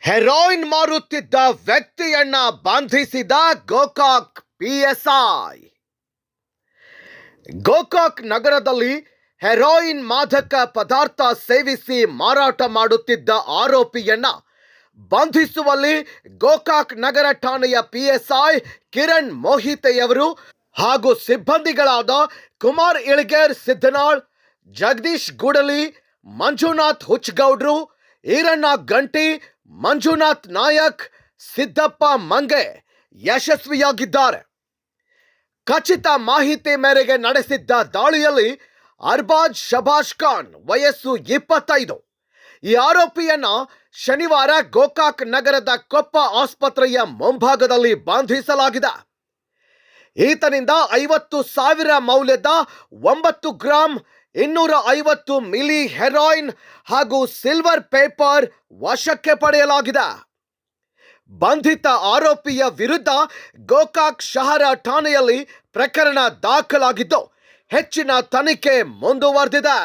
Heroin ಮಾರುತ್ತಿದ್ದ ವ್ಯಕ್ತಿಯನ್ನ ಬಂಧಿಸಿದ Gokak PSI. Gokak ನಗರದಲ್ಲಿ ಹೆರಾಯಿನ್ ಮಾದಕ ಪದಾರ್ಥ ಸೇವಿಸಿ ಮಾರಾಟ ಮಾಡುತ್ತಿದ್ದ ಆರೋಪಿಯನ್ನ ಬಂಧಿಸುವಲ್ಲಿ ಗೋಕಾಕ್ ನಗರ ಠಾಣೆಯ ಪಿಎಸ್ಐ ಕಿರಣ್ ಮೋಹಿತೆಯವರು ಹಾಗೂ ಸಿಬ್ಬಂದಿಗಳಾದ ಕುಮಾರ್ ಇಳಗೇರ್ ಸಿದ್ದನಾಳ್, ಜಗದೀಶ್ ಗುಡಲಿ, ಮಂಜುನಾಥ್ ಹುಚ್ಚಗೌಡ್ರು, ಈರಣ್ಣ ಗಂಟಿ, ಮಂಜುನಾಥ್ ನಾಯಕ್, ಸಿದ್ದಪ್ಪ ಮಂಗೆ ಯಶಸ್ವಿಯಾಗಿದ್ದಾರೆ. ಖಚಿತ ಮಾಹಿತಿ ಮೇರೆಗೆ ನಡೆಸಿದ್ದ ದಾಳಿಯಲ್ಲಿ ಅರ್ಬಾಜ್ ಶಬಾಷ್ ಖಾನ್ ವಯಸ್ಸು 25 ಈ ಆರೋಪಿಯನ್ನ ಶನಿವಾರ ಗೋಕಾಕ್ ನಗರದ ಕೊಪ್ಪ ಆಸ್ಪತ್ರೆಯ ಮುಂಭಾಗದಲ್ಲಿ ಬಂಧಿಸಲಾಗಿದೆ. ಈತನಿಂದ 50,000 ಮೌಲ್ಯದ 9 ಗ್ರಾಂ 250 ಮಿಲಿ ಹೆರಾಯಿನ್ ಹಾಗೂ ಸಿಲ್ವರ್ ಪೇಪರ್ ವಶಕ್ಕೆ ಪಡೆಯಲಾಗಿದೆ. ಬಂಧಿತ ಆರೋಪಿಯ ವಿರುದ್ಧ ಗೋಕಾಕ್ ಶಹರ ಠಾಣೆಯಲ್ಲಿ ಪ್ರಕರಣ ದಾಖಲಾಗಿದ್ದು ಹೆಚ್ಚಿನ ತನಿಖೆ ಮುಂದುವರೆದಿದೆ.